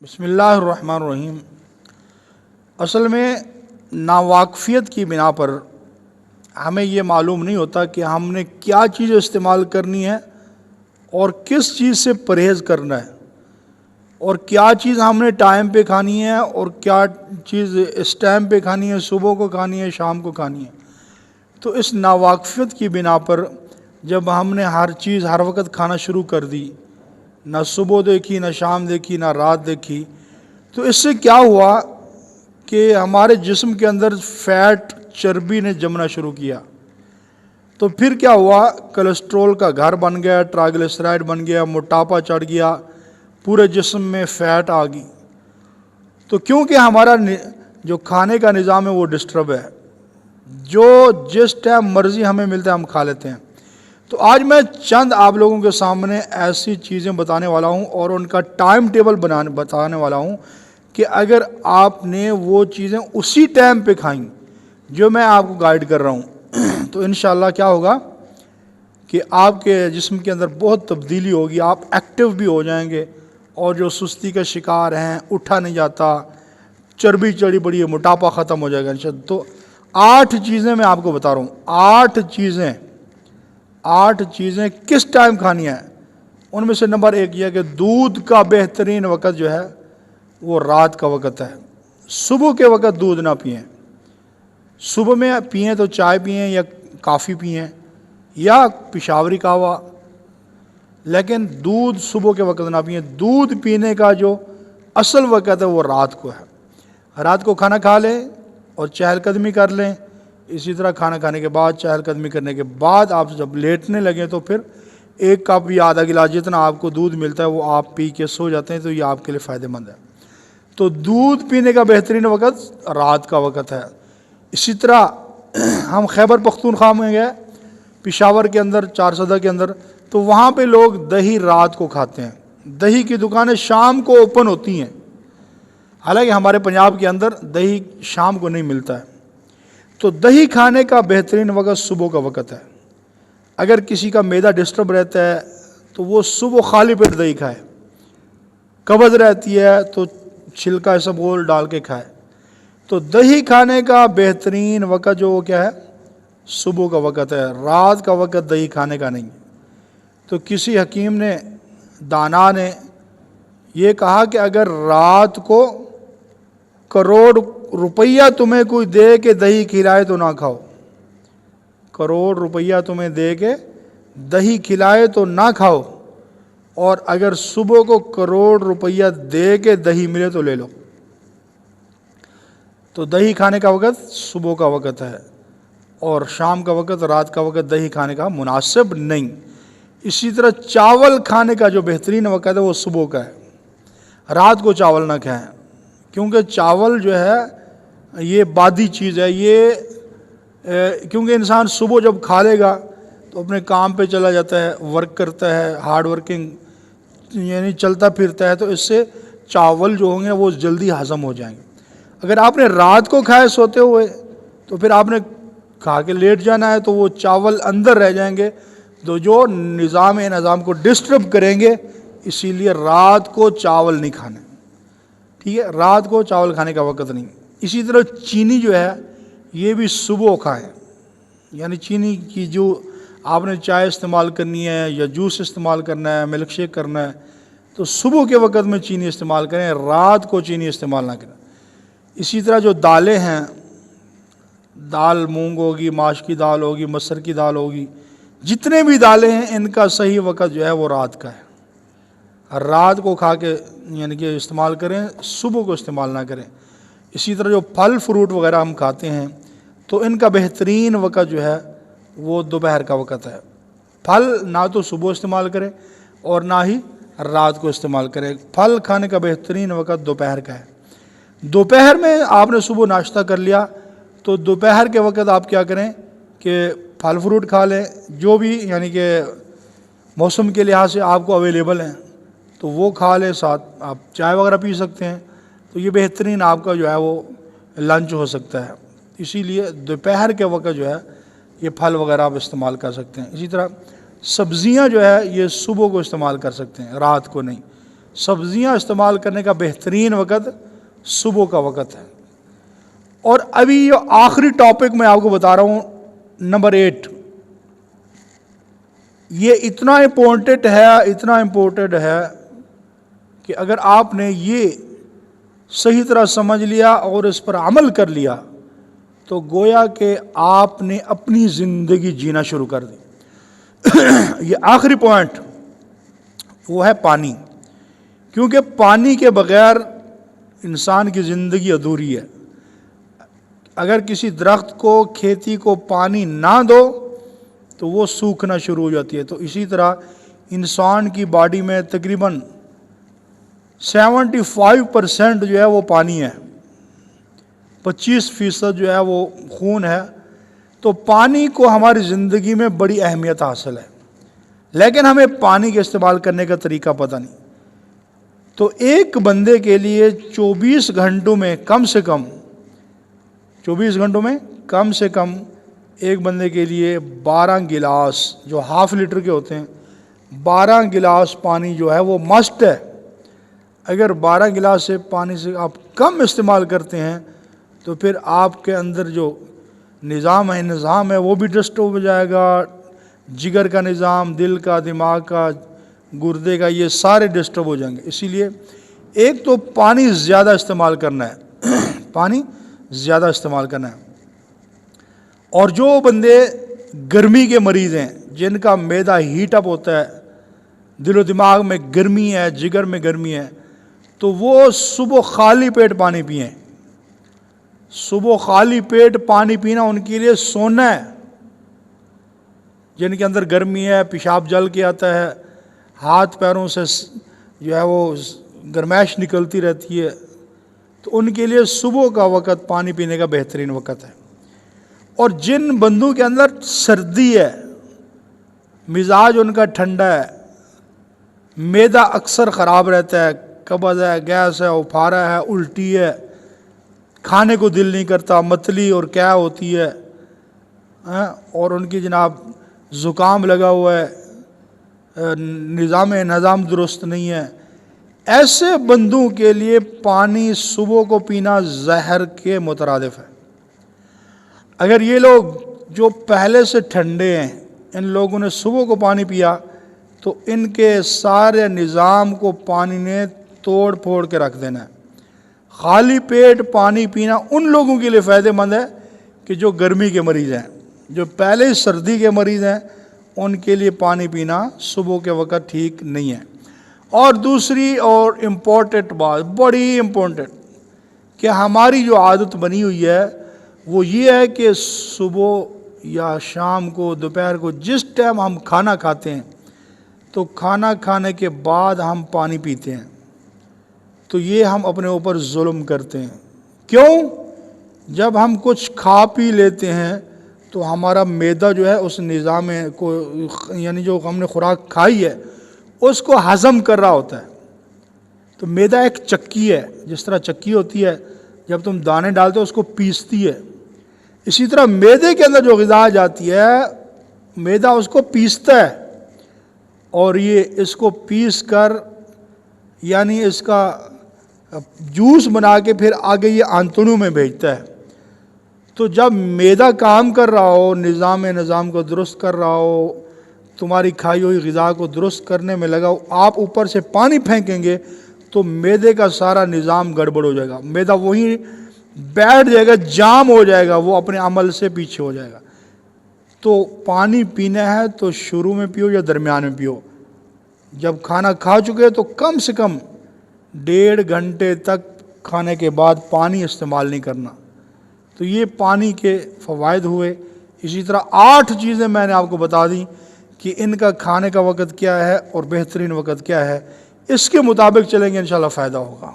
बिस्मिल्लाहिर्रहमानिर्रहीम। असल में नावाकफ़ियत की बिना पर हमें ये मालूम नहीं होता कि हमने क्या चीज़ इस्तेमाल करनी है और किस चीज़ से परहेज़ करना है, और क्या चीज़ हमने टाइम पे खानी है और क्या चीज़ इस टाइम पे खानी है, सुबह को खानी है, शाम को खानी है। तो इस नावाकफ़ियत की बिना पर जब हमने हर चीज़ हर वक्त खाना शुरू कर दी, ना सुबह देखी, ना शाम देखी, ना रात देखी, तो इससे क्या हुआ कि हमारे जिस्म के अंदर फ़ैट चर्बी ने जमना शुरू किया। तो फिर क्या हुआ, कोलेस्ट्रॉल का घर बन गया, ट्राइग्लिसराइड बन गया, मोटापा चढ़ गया, पूरे जिस्म में फ़ैट आ गई। तो क्योंकि हमारा जो खाने का निज़ाम है वो डिस्टर्ब है, जो जिस टाइम मर्ज़ी हमें मिलता है हम खा लेते हैं। तो आज मैं चंद आप लोगों के सामने ऐसी चीज़ें बताने वाला हूँ और उनका टाइम टेबल बताने वाला हूँ कि अगर आपने वो चीज़ें उसी टाइम पे खाई जो मैं आपको गाइड कर रहा हूँ तो इंशाअल्लाह क्या होगा कि आपके जिस्म के अंदर बहुत तब्दीली होगी, आप एक्टिव भी हो जाएंगे, और जो सुस्ती का शिकार हैं, उठा नहीं जाता, चर्बी चढ़ी पड़ी है, मोटापा ख़त्म हो जाएगा इंशाअल्लाह। तो 8 चीज़ें मैं आपको बता रहा हूँ, 8 चीज़ें किस टाइम खानी है। उनमें से नंबर 1 यह है कि दूध का बेहतरीन वक़्त जो है वो रात का वक़्त है। सुबह के वक़्त दूध ना पिएं। सुबह में पिएं तो चाय पिएं या काफ़ी पिएं या पेशावरी कहवा, लेकिन दूध सुबह के वक़्त ना पिएं। दूध पीने का जो असल वक़्त है वो रात को है। रात को खाना खा लें और चहलकदमी कर लें। इसी तरह खाना खाने के बाद, चहलकदमी करने के बाद आप जब लेटने लगें तो फिर 1 कप या आधा गिलास जितना आपको दूध मिलता है वो आप पी के सो जाते हैं, तो ये आपके लिए फ़ायदेमंद है। तो दूध पीने का बेहतरीन वक़्त रात का वक़्त है। इसी तरह हम खैबर पख्तूनख्वा में गए, पेशावर के अंदर, चारसदा के अंदर, तो वहाँ पे लोग दही रात को खाते हैं। दही की दुकानें शाम को ओपन होती हैं, हालांकि हमारे पंजाब के अंदर दही शाम को नहीं मिलता है। तो दही खाने का बेहतरीन वक़्त सुबह का वक़्त है। अगर किसी का मैदा डिस्टर्ब रहता है तो वो सुबह खाली पेट दही खाए, कब्ज़ रहती है तो छिलका इसबगोल डाल के खाए। तो दही खाने का बेहतरीन वक़्त जो वो क्या है, सुबह का वक़्त है, रात का वक़्त दही खाने का नहीं। तो किसी हकीम ने, दाना ने ये कहा कि अगर रात को करोड़ रुपया तुम्हें कोई दे के दही खिलाए तो ना खाओ। करोड़ रुपया तुम्हें दे के दही खिलाए तो ना खाओ, और अगर सुबह को करोड़ रुपया दे के दही मिले तो ले लो। तो दही खाने का वक़्त सुबह का वक़्त है, और शाम का वक़्त, रात का वक़्त दही खाने का मुनासिब नहीं। इसी तरह चावल खाने का जो बेहतरीन वक़्त है वो सुबह का है। रात को चावल ना खाएं, क्योंकि चावल जो है ये बादी चीज़ है। ये क्योंकि इंसान सुबह जब खा लेगा तो अपने काम पे चला जाता है, वर्क करता है, हार्ड वर्किंग यानी चलता फिरता है, तो इससे चावल जो होंगे वो जल्दी हज़म हो जाएंगे। अगर आपने रात को खाए सोते हुए तो फिर आपने खा के लेट जाना है, तो वो चावल अंदर रह जाएंगे, तो जो निज़ाम को डिस्टर्ब करेंगे। इसीलिए रात को चावल नहीं खाने, ठीक है, रात को चावल खाने का वक़्त नहीं। इसी तरह चीनी जो है ये भी सुबह खाएं, यानी चीनी की जो आपने चाय इस्तेमाल करनी है या जूस इस्तेमाल करना है, मिल्क शेक करना है, तो सुबह के वक़्त में चीनी इस्तेमाल करें, रात को चीनी इस्तेमाल ना करें। इसी तरह जो दालें हैं, दाल मूंग होगी, माश की दाल होगी, मसर की दाल होगी, जितने भी दालें हैं इनका सही वक़्त जो है वो रात का है। रात को खा के यानी कि इस्तेमाल करें, सुबह को इस्तेमाल ना करें। इसी तरह जो फल फ्रूट वगैरह हम खाते हैं तो इनका बेहतरीन वक़्त जो है वो दोपहर का वक़्त है। फल ना तो सुबह इस्तेमाल करें और ना ही रात को इस्तेमाल करें। फल खाने का बेहतरीन वक़्त दोपहर का है। दोपहर में आपने सुबह नाश्ता कर लिया तो दोपहर के वक़्त आप क्या करें कि फल फ्रूट खा लें, जो भी यानी कि मौसम के लिहाज से आपको अवेलेबल हैं तो वो खा लें, साथ आप चाय वगैरह पी सकते हैं। तो ये बेहतरीन आपका जो है वो लंच हो सकता है। इसीलिए दोपहर के वक़्त जो है ये फल वगैरह आप इस्तेमाल कर सकते हैं। इसी तरह सब्ज़ियां जो है ये सुबह को इस्तेमाल कर सकते हैं, रात को नहीं। سبزیاں استعمال کرنے کا بہترین وقت صبح کا وقت ہے۔ اور ابھی یہ آخری ٹاپک میں آپ کو بتا رہا ہوں، نمبر 8، یہ اتنا امپورٹنٹ ہے کہ اگر آپ نے یہ صحیح طرح سمجھ لیا اور اس پر عمل کر لیا تو گویا کہ آپ نے اپنی زندگی جینا شروع کر دی۔ یہ آخری پوائنٹ وہ ہے پانی، کیونکہ پانی کے بغیر انسان کی زندگی ادھوری ہے۔ اگر کسی درخت کو، کھیتی کو پانی نہ دو تو وہ سوکھنا شروع ہو جاتی ہے۔ تو اسی طرح انسان کی باڈی میں تقریباً 75% جو ہے وہ پانی ہے، 25% جو ہے وہ خون ہے۔ تو پانی کو ہماری زندگی میں بڑی اہمیت حاصل ہے، لیکن ہمیں پانی کے استعمال کرنے کا طریقہ پتہ نہیں۔ تو ایک بندے کے لیے 24 گھنٹوں میں کم سے کم ایک بندے کے لیے 12 گلاس، جو ½ لیٹر کے ہوتے ہیں، 12 گلاس پانی جو ہے وہ مسٹ ہے۔ اگر 12 گلاس سے پانی سے آپ کم استعمال کرتے ہیں تو پھر آپ کے اندر جو نظام ہے وہ بھی ڈسٹرب ہو جائے گا، جگر کا نظام، دل کا، دماغ کا، گردے کا، یہ سارے ڈسٹرب ہو جائیں گے۔ اسی لیے ایک تو پانی زیادہ استعمال کرنا ہے۔ اور جو بندے گرمی کے مریض ہیں، جن کا معدہ ہیٹ اپ ہوتا ہے، دل و دماغ میں گرمی ہے، جگر میں گرمی ہے، تو وہ صبح خالی پیٹ پانی پئیں۔ صبح خالی پیٹ پانی پینا ان کے لیے سونا ہے۔ جن کے اندر گرمی ہے، پیشاب جل کے آتا ہے، ہاتھ پیروں سے جو ہے وہ گرمائش نکلتی رہتی ہے، تو ان کے لیے صبح کا وقت پانی پینے کا بہترین وقت ہے۔ اور جن بندوں کے اندر سردی ہے، مزاج ان کا ٹھنڈا ہے، معدہ اکثر خراب رہتا ہے، قبض ہے، گیس ہے، اپھارا ہے، الٹی ہے، کھانے کو دل نہیں کرتا، متلی اور کیا ہوتی ہے، اور ان کی جناب زکام لگا ہوا ہے، نظام درست نہیں ہے، ایسے بندوں کے لیے پانی صبح کو پینا زہر کے مترادف ہے۔ اگر یہ لوگ جو پہلے سے ٹھنڈے ہیں، ان لوگوں نے صبح کو پانی پیا تو ان کے سارے نظام کو پانی نے توڑ پھوڑ کے رکھ دینا ہے۔ خالی پیٹ پانی پینا ان لوگوں کے لیے فائدہ مند ہے کہ جو گرمی کے مریض ہیں، جو پہلے سردی کے مریض ہیں، ان کے لیے پانی پینا صبح کے وقت ٹھیک نہیں ہے۔ اور دوسری اور امپورٹنٹ بات، بڑی امپورٹنٹ، کہ ہماری جو عادت بنی ہوئی ہے وہ یہ ہے کہ صبح یا شام کو، دوپہر کو، جس ٹائم ہم کھانا کھاتے ہیں تو کھانا کھانے کے بعد ہم پانی پیتے ہیں۔ تو یہ ہم اپنے اوپر ظلم کرتے ہیں۔ کیوں؟ جب ہم کچھ کھا پی لیتے ہیں تو ہمارا معدہ جو ہے اس نظام کو، یعنی جو ہم نے خوراک کھائی ہے اس کو ہضم کر رہا ہوتا ہے۔ تو معدہ ایک چکی ہے، جس طرح چکی ہوتی ہے، جب تم دانے ڈالتے ہو اس کو پیستی ہے، اسی طرح معدے کے اندر جو غذا جاتی ہے معدہ اس کو پیستا ہے، اور یہ اس کو پیس کر یعنی اس کا جوس بنا کے پھر آگے یہ آنتڑیوں میں بھیجتا ہے۔ تو جب معدہ کام کر رہا ہو، نظام کو درست کر رہا ہو، تمہاری کھائی ہوئی غذا کو درست کرنے میں لگا ہو، آپ اوپر سے پانی پھینکیں گے تو معدے کا سارا نظام گڑبڑ ہو جائے گا، معدہ وہیں بیٹھ جائے گا، جام ہو جائے گا، وہ اپنے عمل سے پیچھے ہو جائے گا۔ تو پانی پینا ہے تو شروع میں پیو یا درمیان میں پیو۔ جب کھانا کھا چکے تو کم سے کم 1.5 گھنٹے تک کھانے کے بعد پانی استعمال نہیں کرنا۔ تو یہ پانی کے فوائد ہوئے۔ اسی طرح 8 چیزیں میں نے آپ کو بتا دیں کہ ان کا کھانے کا وقت کیا ہے اور بہترین وقت کیا ہے، اس کے مطابق چلیں گے انشاءاللہ فائدہ ہوگا۔